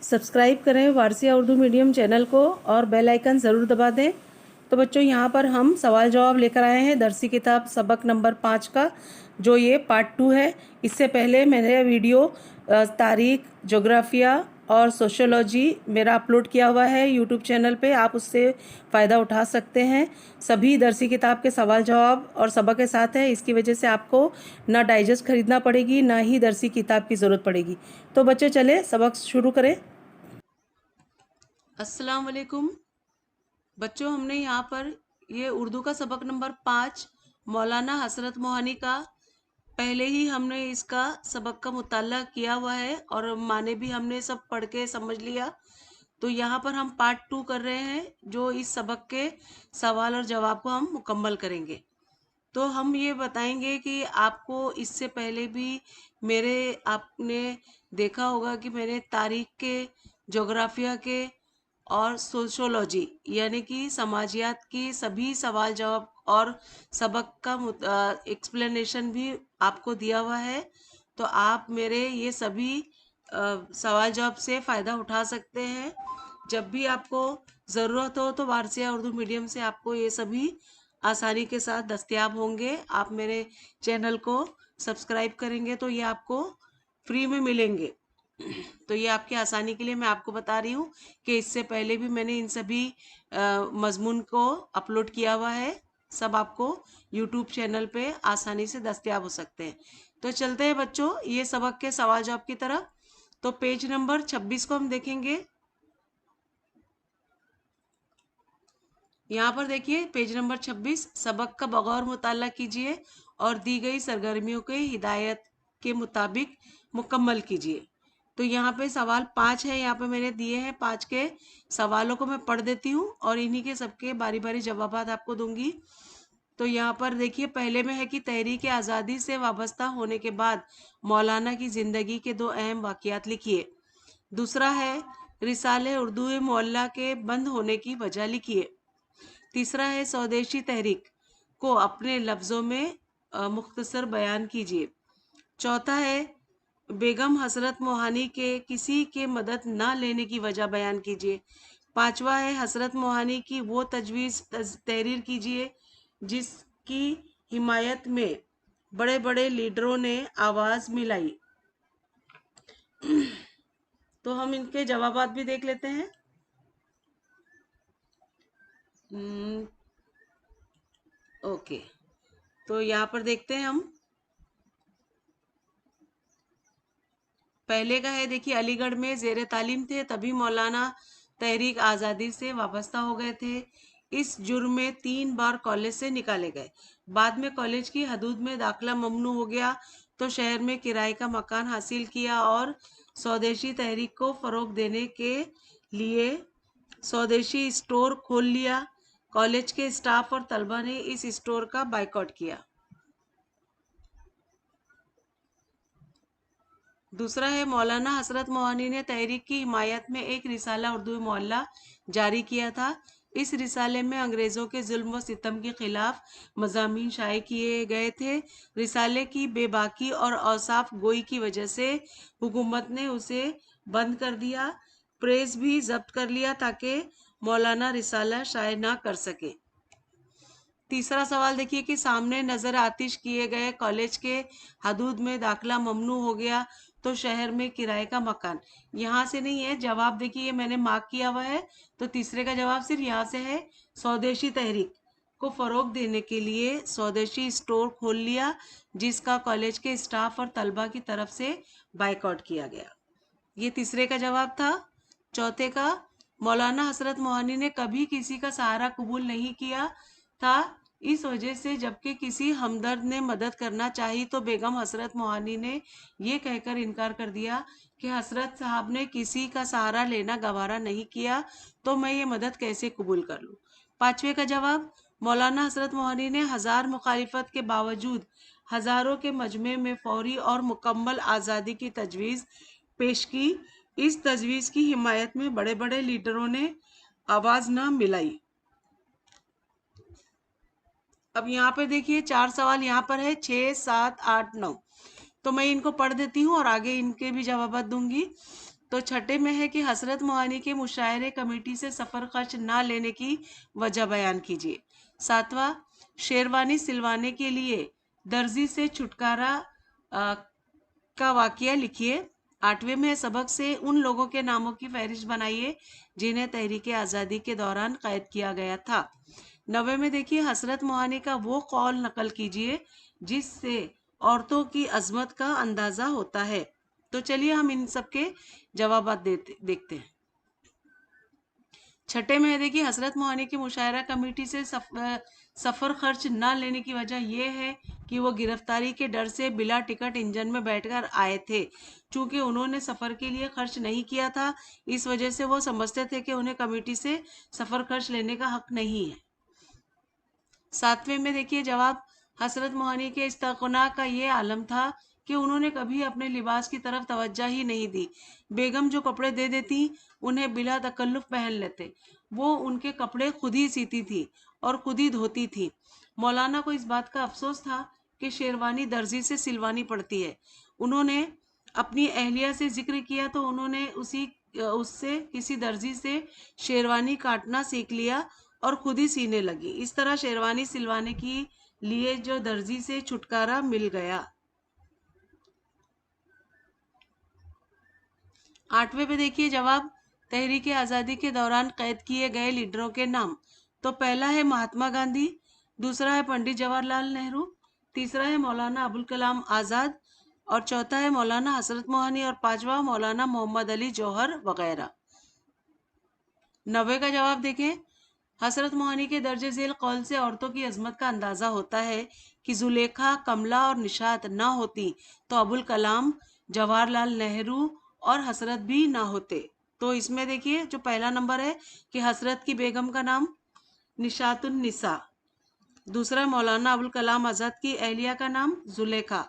Subscribe करें Warasia Urdu medium channel को और बेल आइकन ज़रूर दबा दें। तो बच्चों, यहाँ पर हम सवाल जवाब लेकर आए हैं दरसी किताब सबक नंबर 5 का, जो ये पार्ट 2 है। इससे पहले मैंने वीडियो तारीख, जोग्राफिया और सोशियोलॉजी मेरा अपलोड किया हुआ है यूट्यूब चैनल पे, आप उससे फ़ायदा उठा सकते हैं। सभी दरसी किताब के सवाल जवाब और सबक के साथ है, इसकी वजह से आपको ना डाइजेस्ट खरीदना पड़ेगी, ना ही दरसी किताब की ज़रूरत पड़ेगी। तो बच्चे, चले सबक शुरू करें। अस्सलाम वालेकुम बच्चों, हमने यहाँ पर ये उर्दू का सबक नंबर 5 मौलाना हसरत मोहानी का पहले ही हमने इसका सबक का मुताला किया हुआ है और माने भी हमने सब पढ़ के समझ लिया। तो यहाँ पर हम पार्ट 2 कर रहे हैं, जो इस सबक के सवाल और जवाब को हम मुकम्मल करेंगे। तो हम ये बताएंगे कि आपको इससे पहले भी मेरे आपने देखा होगा कि मैंने तारीख के, जोग्राफिया के और सोशोलॉजी यानी कि समाजियात की सभी सवाल जवाब और सबक का एक्सप्लेनेशन भी आपको दिया हुआ है। तो आप मेरे ये सभी सवाल जवाब से फ़ायदा उठा सकते हैं। जब भी आपको ज़रूरत हो तो वारसिया उर्दू मीडियम से आपको ये सभी आसानी के साथ दस्तयाब होंगे। आप मेरे चैनल को सब्सक्राइब करेंगे तो ये आपको फ्री में मिलेंगे। तो ये आपकी आसानी के लिए मैं आपको बता रही हूँ कि इससे पहले भी मैंने इन सभी मजमून को अपलोड किया हुआ है। सब आपको यूट्यूब चैनल पे आसानी से दस्तयाब हो सकते हैं। तो चलते हैं बच्चों ये सबक के सवाल जवाब की तरफ। तो पेज नंबर 26 को हम देखेंगे। यहाँ पर देखिए पेज नंबर 26, सबक का बगौर मुताला कीजिए और दी गई सरगर्मियों के हिदायत के मुताबिक मुकम्मल कीजिए। तो यहाँ पे सवाल 5 है, यहाँ पे मैंने दिए हैं 5 के सवालों को मैं पढ़ देती हूँ और इन्हीं के सबके बारी बारी जवाब आपको दूंगी। तो यहाँ पर देखिए पहले में है कि तहरीक आज़ादी से वाबस्ता होने के बाद मौलाना की ज़िंदगी के 2 अहम वाक़यात लिखिए। दूसरा है रिसाले उर्दू मोहल्ला के बंद होने की वजह लिखिए। तीसरा है स्वदेशी तहरीक को अपने लफ्ज़ों में मुख्तसर बयान कीजिए। चौथा है बेगम हसरत मोहानी के किसी के मदद ना लेने की वजह बयान कीजिए। पांचवा है हसरत मोहानी की वो तजवीज़ तहरीर कीजिए जिसकी हिमायत में बड़े बड़े लीडरों ने आवाज़ मिलाई। तो हम इनके जवाबात भी देख लेते हैं। ओके, तो यहाँ पर देखते हैं हम। पहले का है देखिए, अलीगढ़ में जेर तालीम थे तभी मौलाना तहरीक आज़ादी से वाबस्ता हो गए थे। इस जुर्म में 3 बार कॉलेज से निकाले गए। बाद में कॉलेज की हदूद में दाखिला ममनू हो गया तो शहर में किराए का मकान हासिल किया और स्वदेशी तहरीक को फ़रोग देने के लिए स्वदेशी स्टोर खोल लिया। कॉलेज के स्टाफ और तलबा ने इस स्टोर का बायकॉट किया। दूसरा है मौलाना हसरत मोहानी ने तहरीक की हिमायत में एक रिसाला उर्दू मोहल्ला जारी किया था। इस रिसाले में अंग्रेज़ों के जुल्म व सितम के खिलाफ मज़ामीन शाये किए गए थे। रिसाले की बेबाकी और औसाफ गोई की वजह से हुकूमत ने उसे बंद कर दिया। प्रेस भी जब्त कर लिया ताकि मौलाना रिसाला शाये ना कर सके। तीसरा सवाल देखिए कि सामने नजर आतिश किए गए कॉलेज के हदूद में दाखिला ममनू हो गया तो शहर में किराए का मकान। यहाँ से नहीं है जवाब, देखिए ये मैंने मार्क किया हुआ है। तो तीसरे का जवाब सिर्फ यहाँ से है, स्वदेशी तहरीक को फरोग देने के लिए स्वदेशी स्टोर खोल लिया जिसका कॉलेज के स्टाफ और तलबा की तरफ से बायकॉट किया गया। ये तीसरे का जवाब था। चौथे का, मौलाना हसरत मोहानी ने कभी किसी का सहारा कबूल नहीं किया था। इस वजह से जबकि किसी हमदर्द ने मदद करना चाहिए तो बेगम हसरत मोहानी ने ये कहकर इनकार कर दिया कि हसरत साहब ने किसी का सहारा लेना गवारा नहीं किया तो मैं ये मदद कैसे कबूल कर लूँ। पांचवे का जवाब, मौलाना हसरत मोहानी ने हजार मुखालिफत के बावजूद हजारों के मजमे में फौरी और मुकम्मल आज़ादी की तजवीज़ पेश की। इस तजवीज़ की हिमायत में बड़े बड़े लीडरों ने आवाज़ न मिलाई। अब यहाँ पे देखिए 4 सवाल यहाँ पर है, 6, 7, 8, 9। तो मैं इनको पढ़ देती हूँ और आगे इनके भी जवाब दूंगी। तो छठे में है कि हसरत मोहानी के मुशायरे कमेटी से सफ़र खर्च ना लेने की वजह बयान कीजिए। सातवां, शेरवानी सिलवाने के लिए दर्जी से छुटकारा का वाकया लिखिए। आठवें में सबक से उन लोगों के नामों की फहरिस्त बनाइए जिन्हें तहरीक आज़ादी के दौरान कैद किया गया था। नवे में देखिए हसरत मोहानी का वो कौल नकल कीजिए जिससे औरतों की अजमत का अंदाजा होता है। तो चलिए हम इन सब के जवाब देखते हैं। छठे में देखिए हसरत मोहानी की मुशायरा कमेटी से सफ़र खर्च न लेने की वजह यह है कि वो गिरफ्तारी के डर से बिला टिकट इंजन में बैठकर आए थे। चूंकि उन्होंने सफ़र के लिए खर्च नहीं किया था, इस वजह से वो समझते थे कि उन्हें कमेटी से सफ़र खर्च लेने का हक नहीं है। सातवें में देखिए जवाब, हसरत मोहानी के इस्तग़ना का ये आलम था कि उन्होंने कभी अपने लिबास की तरफ तवज्जो ही नहीं दी। बेगम जो कपड़े दे देती उन्हें बिला तकल्लुफ़ पहन लेते। वो उनके कपड़े खुद ही सीती थी और खुद ही धोती थी। मौलाना को इस बात का अफसोस था कि शेरवानी दर्जी से सिलवानी पड़ती है। उन्होंने अपनी अहलिया से जिक्र किया तो उन्होंने उससे किसी दर्जी से शेरवानी काटना सीख लिया और खुद ही सीने लगी। इस तरह शेरवानी सिलवाने के लिए जो दर्जी से छुटकारा मिल गया। आठवें पे देखिए जवाब, तहरीक आज़ादी के दौरान कैद किए गए लीडरों के नाम। तो पहला है महात्मा गांधी, दूसरा है पंडित जवाहरलाल नेहरू, तीसरा है मौलाना अबुल कलाम आज़ाद और चौथा है मौलाना हसरत मोहानी और पांचवा मौलाना मोहम्मद अली जौहर वगैरह। नवे का जवाब देखें, हसरत मोहानी के दर्ज झेल कौल से औरतों की अजमत का अंदाजा होता है कि जुलेखा, कमला और निशात ना होती तो अबुल कलाम, जवाहरलाल नेहरू और हसरत भी ना होते। तो इसमें देखिए जो पहला नंबर है कि हसरत की बेगम का नाम निशातुन निसा, दूसरा मौलाना अबुल कलाम आज़ाद की अहलिया का नाम जुलेखा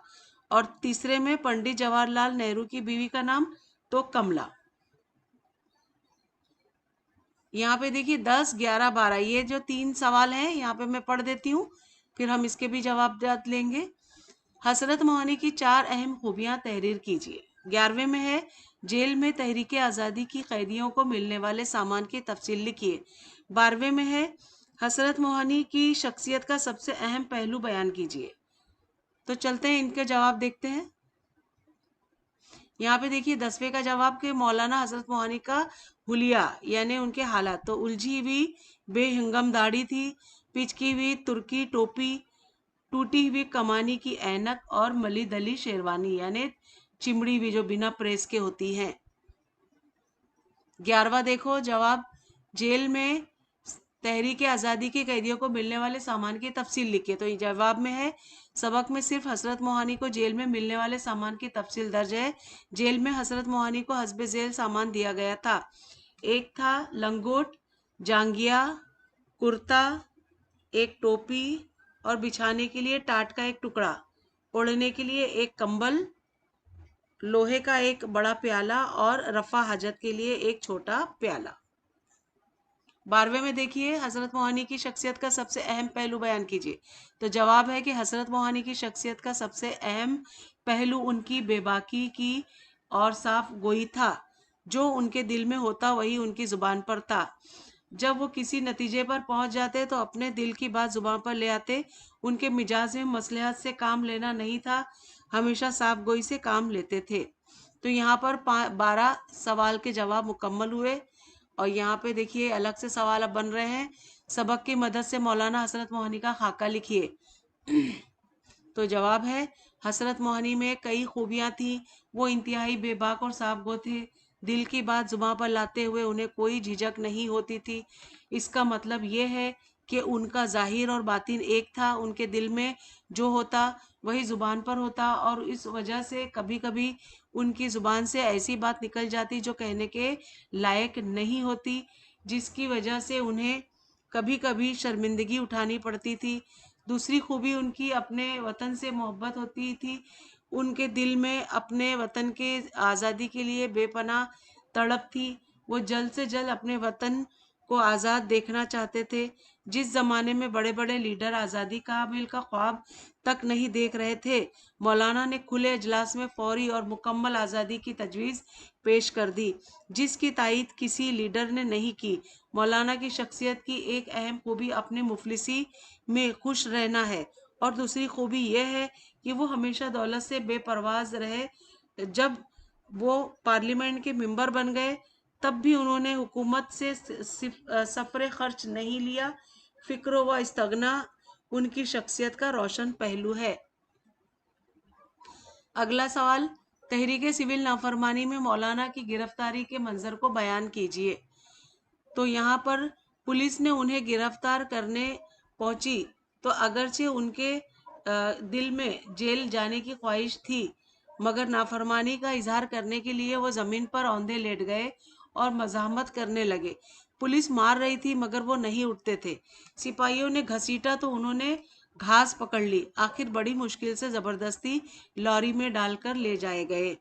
और तीसरे में पंडित जवाहरलाल नेहरू की बीवी का नाम तो कमला। यहाँ पे देखिए 10, 11, 12 ये जो 3 सवाल हैं यहाँ पे मैं पढ़ देती हूँ, फिर हम इसके भी जवाब लेंगे। हसरत मोहानी की 4 अहम खूबियाँ तहरीर कीजिए। 11वें में है जेल में तहरीक आज़ादी की कैदियों को मिलने वाले सामान की तफसील लिखिए। 12वें में है हसरत मोहानी की शख्सियत का सबसे अहम पहलू बयान कीजिए। तो चलते हैं इनके जवाब देखते हैं। यहाँ पे देखिए 10वें का जवाब के मौलाना हसरत मोहानी का हुलिया यानी उनके हालात। तो उलझी हुई बेहंगम दाढ़ी थी, पिचकी हुई तुर्की टोपी, टूटी हुई कमानी की ऐनक और मली दली शेरवानी यानी चिमड़ी हुई जो बिना प्रेस के होती हैं। 11वां देखो जवाब, जेल में तहरीक आज़ादी के कैदियों को मिलने वाले सामान की तफसील लिखिए। तो जवाब में है सबक में सिर्फ हसरत मोहानी को जेल में मिलने वाले सामान की तफसील दर्ज है। जेल में हसरत मोहानी को हस्बे जेल सामान दिया गया था। एक था लंगोट, जांगिया, कुर्ता, एक टोपी और बिछाने के लिए टाट का एक टुकड़ा, ओढ़ने के लिए एक कंबल, लोहे का एक बड़ा प्याला और रफा हाजत के लिए एक छोटा प्याला। 12वें में देखिए हसरत मोहानी की शख्सियत का सबसे अहम पहलू बयान कीजिए। तो जवाब है कि हसरत मोहानी की शख्सियत का सबसे अहम पहलू उनकी बेबाकी की और साफ गोई था। जो उनके दिल में होता वही उनकी जुबान पर था। जब वो किसी नतीजे पर पहुंच जाते तो अपने दिल की बात जुबान पर ले आते। उनके मिजाज में मसलहत से काम लेना नहीं था, हमेशा साफ गोई से काम लेते थे। तो यहाँ पर 12 सवाल के जवाब मुकम्मल हुए और यहाँ पे देखिए अलग से सवाल अब बन रहे हैं। सबक की मदद से मौलाना हसरत मोहानी का खाका लिखिए। तो जवाब है हसरत मोहानी में कई खूबियाँ थीं, वो इंतहाई बेबाक और साफगो थे। दिल की बात जुबां पर लाते हुए उन्हें कोई झिझक नहीं होती थी। इसका मतलब ये है कि उनका जाहिर और बातिन एक था। उनके दिल में जो होता वही जुबान पर होता और इस वजह से कभी कभी उनकी जुबान से ऐसी बात निकल जाती जो कहने के लायक नहीं होती, जिसकी वजह से उन्हें कभी कभी शर्मिंदगी उठानी पड़ती थी। दूसरी खूबी उनकी अपने वतन से मोहब्बत होती थी। उनके दिल में अपने वतन के आज़ादी के लिए बेपनाह तड़प थी। वो जल्द से जल्द अपने वतन को आज़ाद देखना चाहते थे। जिस जमाने में बड़े बड़े लीडर आज़ादी काबिल का ख्वाब तक नहीं देख रहे थे, मौलाना ने खुले इजलास में फौरी और मुकम्मल आज़ादी की तजवीज़ पेश कर दी, जिसकी तायीद किसी लीडर ने नहीं की। मौलाना की शख्सियत की एक अहम खूबी अपने मुफलिसी में खुश रहना है, और दूसरी खूबी यह है कि वो हमेशा दौलत से बेपरवाह रहे। जब वो पार्लियामेंट के मेंबर बन गए, तब भी उन्होंने हुकूमत से सफ़रे खर्च नहीं लिया। फिक्र व इस्तगना उनकी शख्सियत का रोशन पहलू है। अगला सवाल, तहरीक सिविल नाफरमानी में मौलाना की गिरफ्तारी के मंजर को बयान कीजिए। तो यहाँ पर पुलिस ने उन्हें गिरफ्तार करने पहुंची, तो अगरचे उनके दिल में जेल जाने की ख्वाहिश थी, मगर नाफरमानी का इजहार करने के लिए वो ज़मीन पर औंधे लेट गए और मज़ाहमत करने लगे। पुलिस मार रही थी मगर वो नहीं उठते थे। सिपाहियों ने घसीटा तो उन्होंने घास पकड़ ली। आखिर बड़ी मुश्किल से ज़बरदस्ती लॉरी में डालकर ले जाए गए।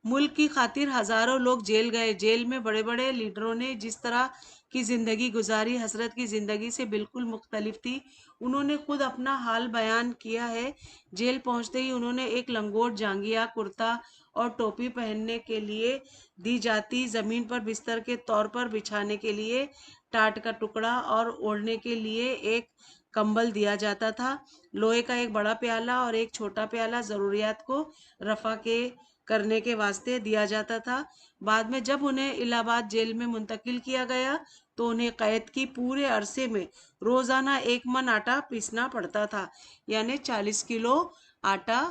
मुल्क की खातिर हजारों लोग जेल गए। जेल में बड़े बड़े लीडरों ने जिस तरह की जिंदगी गुजारी, हसरत की जिंदगी से बिल्कुल मुख्तलिफ थी। उन्होंने खुद अपना हाल बयान किया है। जेल पहुंचते ही उन्होंने एक लंगोट, जांगिया, कुर्ता और टोपी पहनने के लिए दी जाती, जमीन पर बिस्तर के तौर पर बिछाने के लिए टाट का टुकड़ा और ओढ़ने के लिए एक कंबल दिया जाता था। लोहे का एक बड़ा प्याला और एक छोटा प्याला जरूरियात को रफा के करने के वास्ते दिया जाता था। बाद में जब उन्हें इलाहाबाद जेल में मुंतकिल किया गया, तो उन्हें कैद की पूरे अरसे में रोजाना 1 मन आटा पीसना पड़ता था, यानी 40 किलो आटा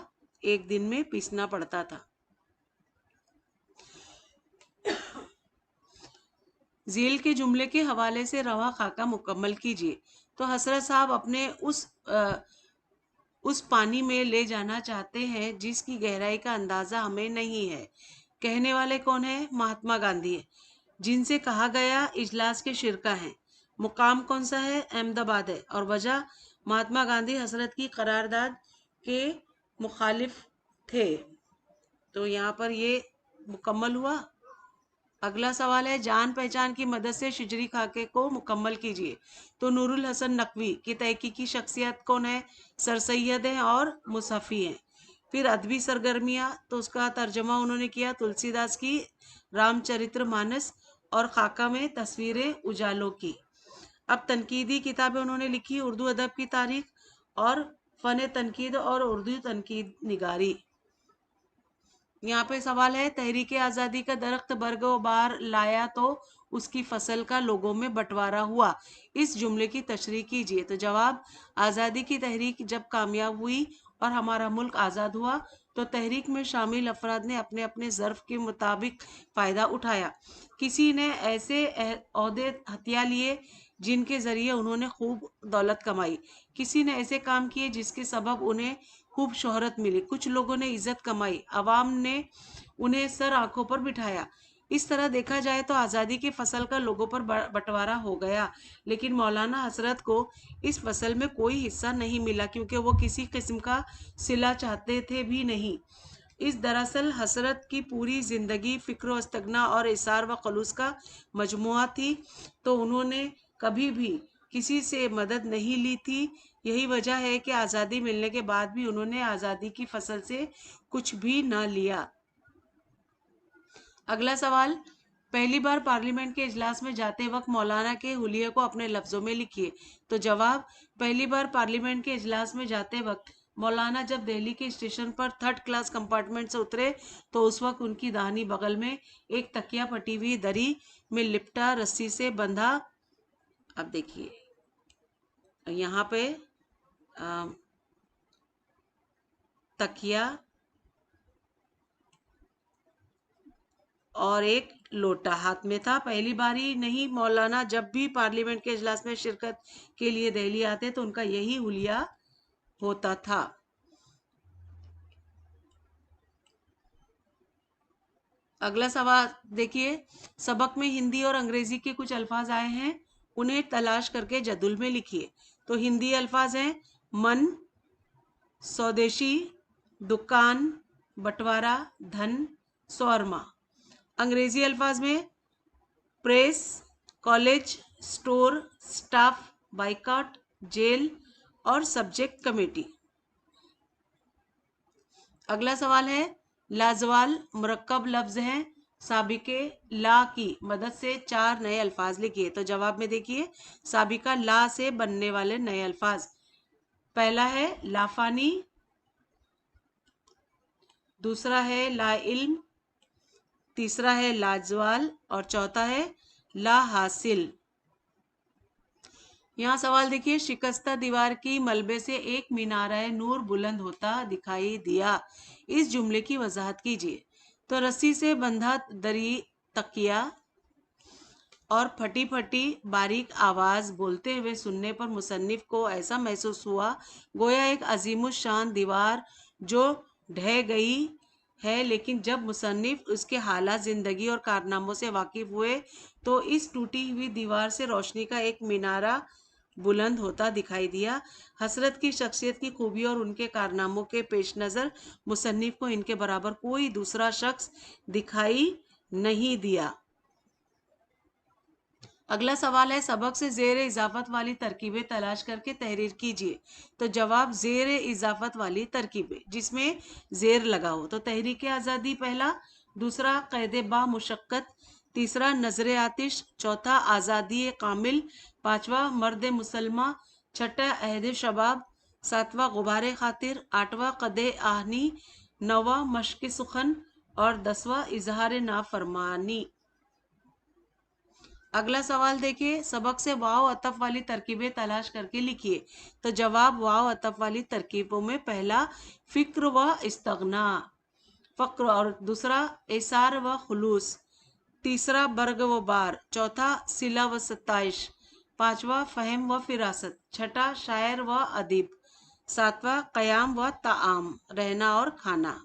एक दिन में पीसना पड़ता था। झील के जुमले के हवाले से रवा खाका मुकम्मल कीजिए। तो हसरत साहब अपने उस पानी में ले जाना चाहते हैं जिसकी गहराई का अंदाजा हमें नहीं है। कहने वाले कौन है? महात्मा गांधी है, जिनसे कहा गया इजलास के शिरका हैं। मुकाम कौन सा है? अहमदाबाद है। और वजह, महात्मा गांधी हसरत की करारदाद के मुखालिफ थे। तो यहाँ पर ये मुकम्मल हुआ। अगला सवाल है, जान पहचान की मदद से शिजरी खाके को मुकम्मल कीजिए। तो नूरुल हसन नकवी की तहकीकी शख्सियत कौन है? सर सैयद हैं और मुसफ़ी हैं। फिर अदबी सरगर्मियाँ, तो उसका तर्जमा उन्होंने किया तुलसीदास की रामचरित्र मानस और खाका में तस्वीरें उजालों की। अब तनकीदी किताबें उन्होंने लिखी, उर्दू अदब की तारीख और फ़न तनकीद और उर्दू तनकीद निगारी। यहाँ पे सवाल है, तहरीक आज़ादी का दरख्त बरग व बार लाया तो उसकी फसल का लोगों में बंटवारा हुआ। इस जुमले की तशरीह कीजिए। तो जवाब, आज़ादी की तहरीक जब कामयाब हुई और हमारा मुल्क आज़ाद हुआ, तो तहरीक में शामिल अफराद ने अपने अपने ज़र्फ़ के मुताबिक फ़ायदा उठाया। किसी ने ऐसे ओहदे हथिया लिए जिनके ज़रिए उन्होंने खूब दौलत कमाई। किसी ने ऐसे काम किए जिसके सबब उन्हें खूब शोहरत मिली। कुछ लोगों ने इज्जत कमाई, अवाम ने उन्हें सर आंखों पर बिठाया। इस तरह देखा जाए तो आज़ादी की फसल का लोगों पर बंटवारा हो गया, लेकिन मौलाना हसरत को इस फसल में कोई हिस्सा नहीं मिला, क्योंकि वो किसी किस्म का सिला चाहते थे भी नहीं। इस दरअसल हसरत की पूरी ज़िंदगी फ़िक्र इस्तगना और इसार व खलूस का मजमुआ थी, तो उन्होंने कभी भी किसी से मदद नहीं ली थी। यही वजह है कि आज़ादी मिलने के बाद भी उन्होंने आज़ादी की फसल से कुछ भी ना लिया। अगला सवाल, पहली बार पार्लियामेंट के इजलास में जाते वक्त मौलाना के हुलिये को अपने लफ्ज़ों में लिखिए। तो जवाब, पहली बार पार्लियामेंट के इजलास में जाते वक्त मौलाना जब दिल्ली के स्टेशन पर 3rd क्लास कंपार्टमेंट से उतरे, तो उस वक्त उनकी दाहिनी बगल में एक तकिया फटी हुई दरी में लिपटा रस्सी से बंधा। अब देखिए यहाँ पे तकिया और एक लोटा हाथ में था। पहली बारी नहीं, मौलाना जब भी पार्लियामेंट के इजलास में शिरकत के लिए दिल्ली आते तो उनका यही हुलिया होता था। अगला सवाल देखिए, सबक में हिंदी और अंग्रेजी के कुछ अल्फाज आए हैं, उन्हें तलाश करके जदुल में लिखिए। तो हिंदी अल्फाज हैं मन, स्वदेशी, दुकान, बंटवारा, धन, शौरमा। अंग्रेजी अल्फाज में press, college, store, staff, boycott, jail और सब्जेक्ट कमेटी। अगला सवाल है, लाजवाल मुरक्कब लफ्ज हैं, साबिके ला की मदद से 4 नए अल्फाज लिखिए। तो जवाब में देखिए, साबिका ला से बनने वाले नए अल्फाज, पहला है लाफानी, दूसरा है ला इल्म, तीसरा है लाजवाल और चौथा है ला हासिल। यहाँ सवाल देखिए, शिकस्ता दीवार की मलबे से एक मीनार नूर बुलंद होता दिखाई दिया। इस जुमले की वजाहत कीजिए। तो रस्सी से बंधा दरी, तकिया और फटी फटी बारीक आवाज बोलते हुए सुनने पर मुसन्निफ को ऐसा महसूस हुआ गोया एक अजीमुशान दीवार जो ढह गई है, लेकिन जब मुसन्निफ उसके हालात जिंदगी और कारनामों से वाकिफ हुए तो इस टूटी हुई दीवार से रोशनी का एक मीनारा बुलंद होता दिखाई दिया। हसरत की शख्सियत की खूबी और उनके कारनामों के पेश नज़र मुसन्निफ को इनके बराबर कोई दूसरा शख्स दिखाई नहीं दिया। अगला सवाल है, सबक से जेर इजाफत वाली तरकीबें तलाश करके तहरीर कीजिए। तो जवाब जेर इजाफत वाली तरकीबें जिसमें जेर लगा हो। तो तहरीक आज़ादी पहला, दूसरा कैद बा मुशक्कत, तीसरा नजर आतिश, चौथा आज़ादी कामिल, पांचवा मर्द मुसलमा, छठा अहद शबाब, सातवां गुबार खातिर, आठवां कदे आहनी, नौवां मश्क सुखन और 10वां इजहार नाफरमानी। अगला सवाल देखिए, सबक से वाव अतफ वाली तरकीबें तलाश करके लिखिए। तो जवाब वाव अतफ वाली तरकीबों में पहला फिक्र व इस्तगना, फक्र, और दूसरा एसार व खुलूस, तीसरा बर्ग व बार, चौथा सिला व सताइश, पांचवा फहम व फिरासत, छठा शायर व अदीब, सातवां कयाम व ताआम, रहना और खाना।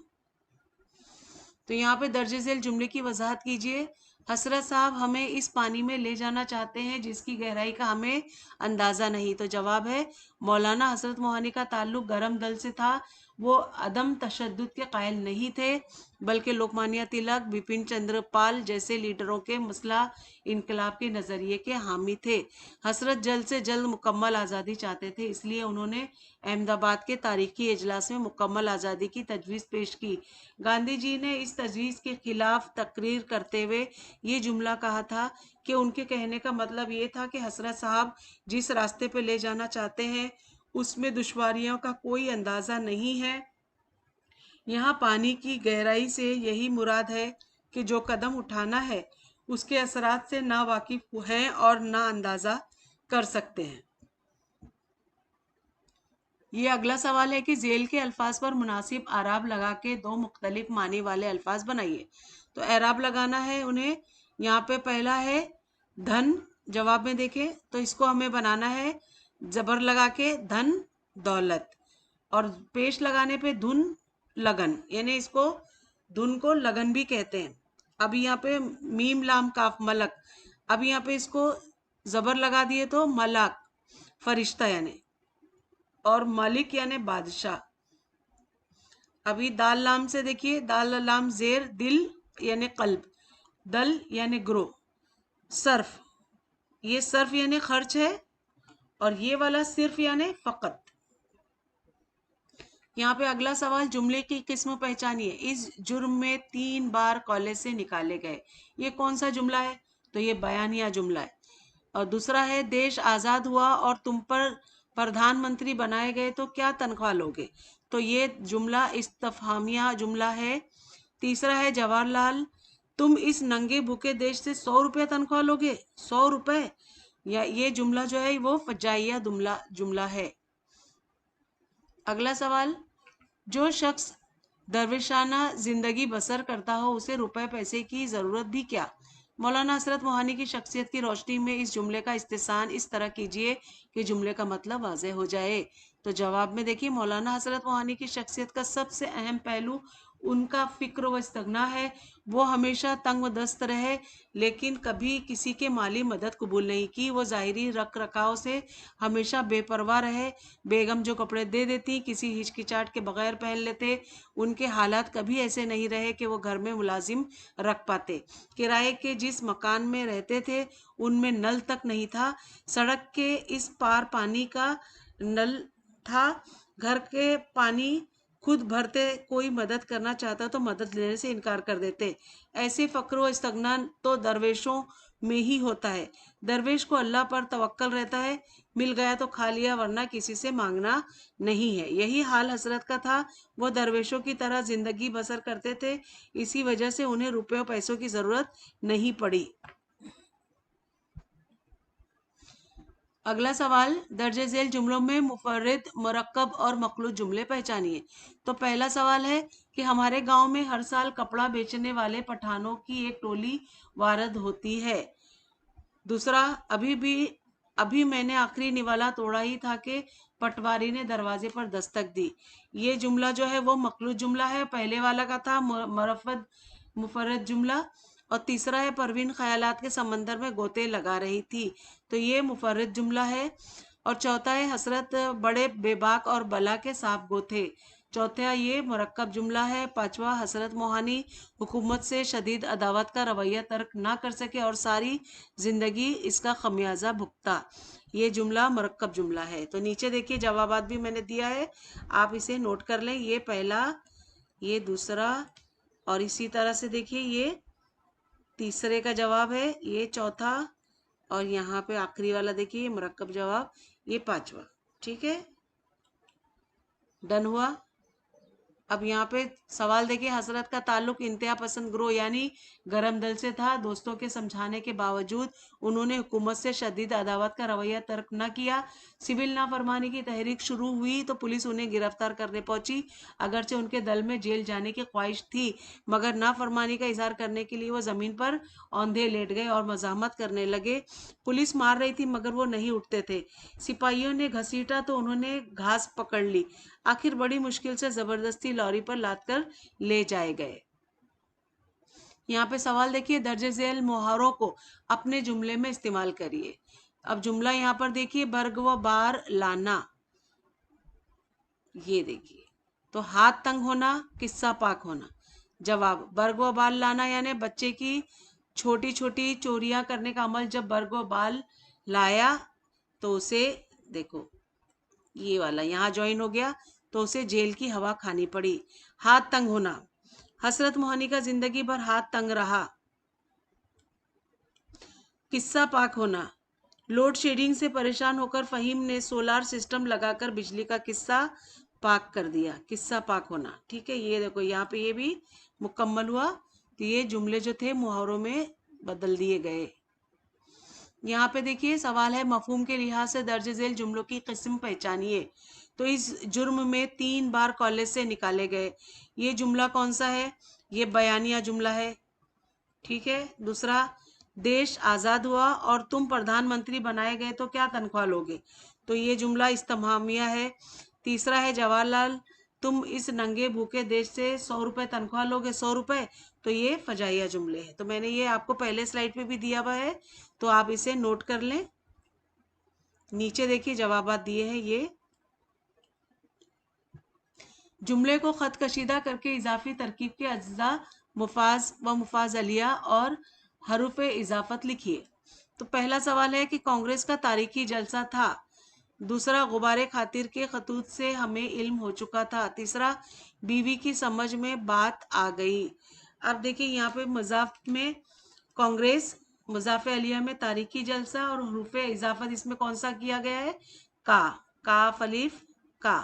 तो यहाँ पे दर्ज झेल जुमले की वजाहत कीजिए। हसरत साहब हमें इस पानी में ले जाना चाहते हैं जिसकी गहराई का हमें अंदाज़ा नहीं। तो जवाब है, मौलाना हसरत मोहानी का ताल्लुक गरम दल से था। वो अदम तशद्दुद के कायल नहीं थे, बल्कि लोकमान्य तिलक, बिपिन चंद्र पाल जैसे लीडरों के मसला इनकलाब के नज़रिए के हामी थे। हसरत जल्द से जल्द मुकम्मल आज़ादी चाहते थे, इसलिए उन्होंने अहमदाबाद के तारीखी इजलास में मुकम्मल आज़ादी की तजवीज़ पेश की। गांधी जी ने इस तजवीज़ के खिलाफ तकरीर करते हुए ये जुमला कहा था कि उनके कहने का मतलब ये था कि हसरत साहब जिस रास्ते पे ले जाना चाहते हैं उसमें दुश्वारियों का कोई अंदाज़ा नहीं है। यहाँ पानी की गहराई से यही मुराद है कि जो कदम उठाना है उसके असरात से ना वाकिफ हैं और ना अंदाज़ा कर सकते हैं। ये अगला सवाल है कि जेल के अल्फाज पर मुनासिब आराब लगा के दो मुख्तलिफ मानी वाले अल्फाज बनाइए। तो एराब लगाना है उन्हें। यहाँ पे पहला है धन, जवाब में देखें तो इसको हमें बनाना है जबर लगा के धन दौलत, और पेश लगाने पे धुन लगन, यानी इसको धुन को लगन भी कहते हैं। अब यहाँ पे मीम लाम काफ मलक, अब यहाँ पे इसको जबर लगा दिए तो मलाक फरिश्ता यानी, और मलिक यानी बादशाह। अभी दाल लाम से देखिए, दाल लाम जेर दिल यानी कल्ब, दल यानी ग्रो, सर्फ, ये सर्फ यानी खर्च है, और ये वाला सिर्फ यानी फकत। यहाँ पे अगला सवाल, जुमले की किस्म पहचानिए। इस जुर्म में 3 बार कॉलेज से निकाले गए, ये कौन सा जुमला है? तो ये बयानिया जुमला है। और दूसरा है, देश आज़ाद हुआ और तुम पर प्रधानमंत्री बनाए गए तो क्या तनख्वाह लोगे? तो ये जुमला इस्तफहामिया जुमला है। तीसरा है, जवाहरलाल तुम इस नंगे भूखे देश से 100 रुपये तनख्वाह लोगे? 100 रुपये, या ये जुमला जो है वो फजाइया जुमला है। अगला सवाल, जो शख्स दरविशाना जिंदगी बसर करता हो उसे रुपए पैसे की ज़रूरत भी क्या? मौलाना हसरत मोहानी की शख्सियत की रोशनी में इस जुमले का इस्तेसान इस तरह कीजिए कि जुमले का मतलब वाज़ेह हो जाए। तो जवाब में देखिए, मौलाना हसरत मोहानी की शख्सियत का सबसे अहम पहलू उनका फिक्र व इस्तगना है, वो हमेशा तंग व दस्त रहे, लेकिन कभी किसी के माली मदद कबूल नहीं की। वो ज़ाहिरी रख रखाव से हमेशा बेपरवाह रहे। बेगम जो कपड़े दे देती किसी हिचकिचाहट के बगैर पहन लेते। उनके हालात कभी ऐसे नहीं रहे कि वो घर में मुलाजिम रख पाते। किराए के जिस मकान में रहते थे उनमें नल तक नहीं था। सड़क के इस पार पानी का नल था। घर के पानी खुद भरते। कोई मदद करना चाहता तो मदद लेने से इनकार कर देते। ऐसे फक्र व इस्तगना तो दरवेशों में ही होता है। दरवेश को अल्लाह पर तवक्कल रहता है, मिल गया तो खा लिया, वरना किसी से मांगना नहीं है। यही हाल हजरत का था। वो दरवेशों की तरह जिंदगी बसर करते थे, इसी वजह से उन्हें रुपयों पैसों की जरूरत नहीं पड़ी। अगला सवाल, दर्जे झेल जुमलों में मुफर्रिद, मुरक्कब और मखलूत जुमले पहचानिए। तो पहला सवाल है कि हमारे गांव में हर साल कपड़ा बेचने वाले पठानों की एक टोली वारद होती है। दूसरा, अभी मैंने आखिरी निवाला तोड़ा ही था कि पटवारी ने दरवाजे पर दस्तक दी। ये जुमला जो है वो मखलूत जुमला है। पहले वाला का था मुरफ़द मुफर्रद जुमला। और तीसरा है परवीन ख्यालात के समंदर में गोते लगा रही थी, तो ये मुफर्रद जुमला है। और चौथा है हसरत बड़े बेबाक और बला के साफ गोते। चौथा ये मुरक्कब जुमला है। पांचवा, हसरत मोहानी हुकूमत से शदीद अदावत का रवैया तर्क ना कर सके और सारी जिंदगी इसका खमियाजा भुगता। ये जुमला मुरक्कब जुमला है। तो नीचे देखिए जवाबात भी मैंने दिया है, आप इसे नोट कर लें। ये पहला, ये दूसरा, और इसी तरह से देखिए ये तीसरे का जवाब है, ये चौथा, और यहाँ पे आखिरी वाला देखिए मुरक्कब जवाब, ये पांचवा। ठीक है, डन हुआ। अब यहाँ पे सवाल देखिए, हसरत का ताल्लुक इंतहा पसंद ग्रोह यानी गरम दल से था। दोस्तों के समझाने के बावजूद उन्होंने हुकूमत से शदीद अदावत का रवैया तर्क न किया। सिविल नाफरमानी की तहरीक शुरू हुई तो पुलिस उन्हें गिरफ्तार करने पहुंची। अगरचे उनके दल में जेल जाने की ख्वाहिश थी, मगर नाफरमानी का इजहार करने के लिए वो जमीन पर औंधे लेट गए और मजामत करने लगे। पुलिस मार रही थी मगर वो नहीं उठते थे। सिपाहियों ने घसीटा तो उन्होंने घास पकड़ ली। आखिर बड़ी मुश्किल से जबरदस्ती लॉरी पर लाद कर ले जाए गए। यहाँ पे सवाल देखिए, दर्जे झेल मुहावरों को अपने जुमले में इस्तेमाल करिए। अब जुमला यहाँ पर देखिए, बर्ग व बार लाना। ये देखिए, तो हाथ तंग होना, किस्सा पाक होना। जवाब, बर्ग व बाल लाना यानी बच्चे की छोटी छोटी चोरियां करने का अमल। जब बर्ग व बाल लाया तो उसे, देखो ये वाला यहाँ ज्वाइन हो गया, तो उसे जेल की हवा खानी पड़ी। हाथ तंग होना, हसरत मोहानी का जिंदगी भर हाथ तंग रहा। किस्सा पाक होना, लोड शेडिंग से परेशान होकर फहीम ने सोलार सिस्टम लगाकर बिजली का किस्सा पाक कर दिया। किस्सा पाक होना। ठीक है, ये देखो यहाँ पे ये भी मुकम्मल हुआ। तो ये जुमले जो थे मुहावरों में बदल दिए गए। यहाँ पे देखिए सवाल है, मफहूम के लिहाज से दर्ज झेल जुमलों की किस्म पहचानिए। तो इस जुर्म में 3 बार कॉलेज से निकाले गए। ये जुमला कौन सा है? ये बयानिया जुमला है। ठीक है। दूसरा, देश आज़ाद हुआ और तुम प्रधानमंत्री बनाए गए तो क्या तनख्वाह लोगे? तो ये जुमला इस्तेमामिया है। तीसरा है, जवाहरलाल तुम इस नंगे भूखे देश से 100 रुपये तनख्वाह लोगे, 100 रुपये। तो ये फजाइया जुमले हैं। तो मैंने ये आपको पहले स्लाइड पे भी दिया हुआ है, तो आप इसे नोट कर लें। नीचे देखिए जवाबात दिए हैं। ये जुमले को खत कशीदा करके इजाफी तरकीब के अज्जा मुफाज व मुफाज अलिया और हरूफ इजाफत लिखिए। तो पहला सवाल है कि कांग्रेस का तारीखी जलसा था। दूसरा, गुबारे खातिर के खतूत से हमें इल्म हो चुका था। तीसरा, बीवी की समझ में बात आ गई। अब देखिए यहाँ पे मजाफ में कांग्रेस, मुजाफ अलिया में तारीखी जलसा, और हरूफ इजाफत इसमें कौन सा किया गया है? का, काफ अलिफ का।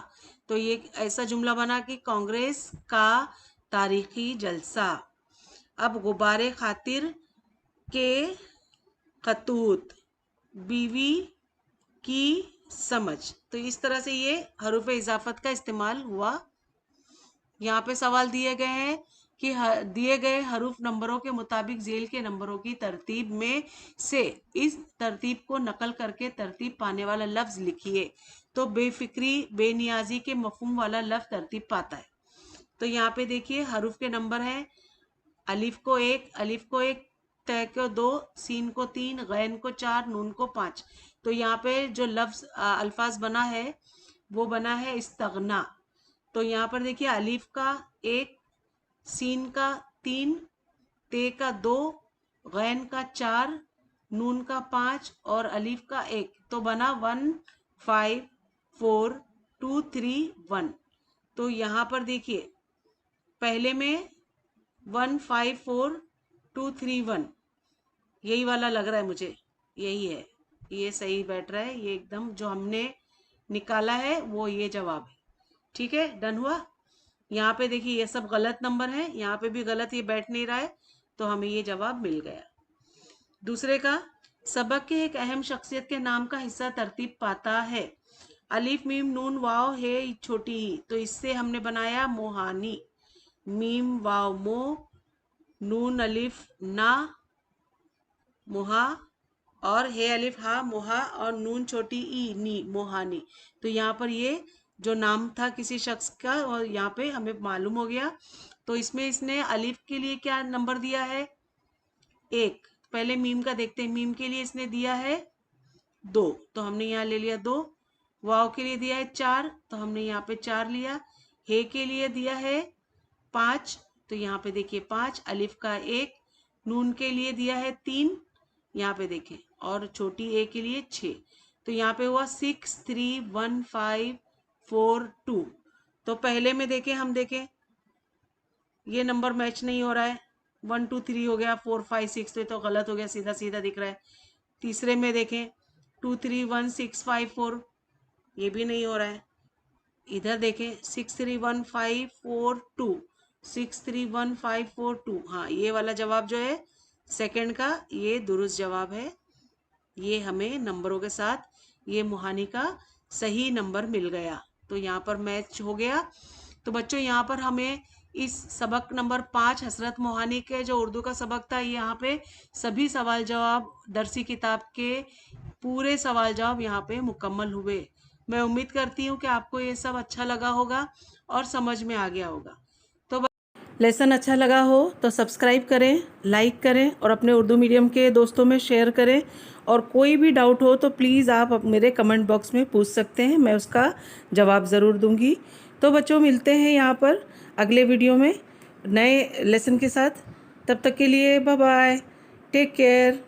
तो ये ऐसा जुमला बना कि कांग्रेस का तारीखी जलसा। अब गुबारे खातिर के खतूत, बीवी की समझ, तो इस तरह से ये हरूफ इजाफत का इस्तेमाल हुआ। यहाँ पे सवाल दिए गए हैं कि दिए गए हरूफ नंबरों के मुताबिक झेल के नंबरों की तरतीब में से इस तरतीब को नकल करके तरतीब पाने वाला लफ्ज लिखिए। तो बेफिक्री बेनियाजी के मफहूम वाला लफ्ज तरतीब पाता है। तो यहाँ पे देखिए हरूफ के नंबर हैं, अलिफ को 1, तय को 2, सीन को 3, गैन को 4, नून को 5। तो यहाँ पे जो लफ्ज अल्फाज बना है वो बना है इस्तगना। तो यहाँ पर देखिए अलिफ का 1, सीन का 3, ते का 2, गैन का 4, नून का 5 और अलिफ का 1। तो बना 1 5 4 2 3 1। तो यहाँ पर देखिए पहले में 1 5 4 2 3 1, यही वाला लग रहा है मुझे, यही है, ये सही बैठ रहा है, ये एकदम जो हमने निकाला है वो ये जवाब है। ठीक है, डन हुआ। यहाँ पे देखिए ये सब गलत नंबर है, यहाँ पे भी गलत, ये बैठ नहीं रहा है, तो हमें ये जवाब मिल गया। दूसरे का, सबक के एक अहम शख्सियत के नाम का हिस्सा तरतीब पाता है। अलिफ मीम नून वाव है छोटी ही, तो इससे हमने बनाया मोहानी। मीम वाव मो, नून अलिफ ना मुहा, और हे अलिफ हा मुहा, और नून छोटी ई नी मोहानी। तो यहाँ पर ये जो नाम था किसी शख्स का, और यहाँ पे हमें मालूम हो गया। तो इसमें इसने अलिफ के लिए क्या नंबर दिया है, 1। पहले मीम का देखते हैं, मीम के लिए इसने दिया है 2, तो हमने यहाँ ले लिया 2। वाव के लिए दिया है 4, तो हमने यहाँ पे 4 लिया। हे के लिए दिया है 5, तो यहाँ पे देखिए 5। अलिफ का 1, नून के लिए दिया है 3, यहाँ पे देखें, और छोटी ए के लिए 6। तो यहाँ पे हुआ 6 3 1 5 4 2। तो पहले में देखें, हम देखें ये नंबर मैच नहीं हो रहा है, 1 2 3 हो गया, 4 5 6, तो ये तो गलत हो गया, सीधा सीधा दिख रहा है। तीसरे में देखें 2 3 1 6 5 4, ये भी नहीं हो रहा है। इधर देखें 6 3 1 5 4 2, 6 3 1 5 4 2, हाँ ये वाला जवाब जो है सेकंड का, ये दुरुस्त जवाब है। ये हमें नंबरों के साथ ये मुहानी का सही नंबर मिल गया, तो यहाँ पर मैच हो गया। तो बच्चों यहाँ पर हमें इस सबक नंबर 5 हसरत मोहानी के जो उर्दू का सबक था, यहाँ पे सभी सवाल जवाब दरसी किताब के पूरे सवाल जवाब यहाँ पे मुकम्मल हुए। मैं उम्मीद करती हूँ कि आपको ये सब अच्छा लगा होगा और समझ में आ गया होगा। तो लेसन अच्छा लगा हो तो सब्सक्राइब करें, लाइक करें और अपने उर्दू मीडियम के दोस्तों में शेयर करें। और कोई भी डाउट हो तो प्लीज़ आप मेरे कमेंट बॉक्स में पूछ सकते हैं, मैं उसका जवाब ज़रूर दूंगी। तो बच्चों मिलते हैं यहाँ पर अगले वीडियो में नए लेसन के साथ। तब तक के लिए बाय बाय, टेक केयर।